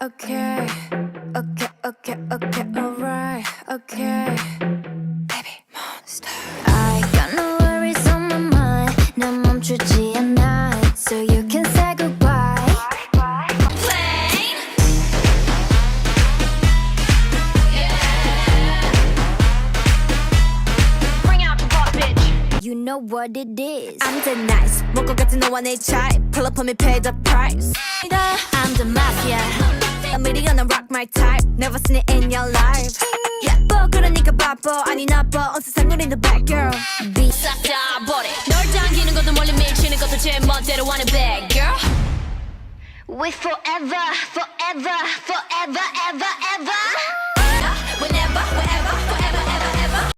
okay, okay, okay, okay, alright, okay. Baby monster. I got no worries on my mind. 난 멈추지 않아. So you can say goodbye. Plane. Yeah. Bring out the boss, bitch. You know what it is. I'm the nice. 먹고 같은 너와 내 차이. Pull up on me, pay the price. I'm the mafia. A million and rock my type. Never seen it in your life. 예뻐 그러니까 바빠 아니 나빠 온 세상을 in the back girl. Be 싹 다 버려. 널 당기는 것도 멀리 밀치는 것도 제 멋대로 하는 bad girl. We forever, forever, forever, ever, ever. Whenever, wherever.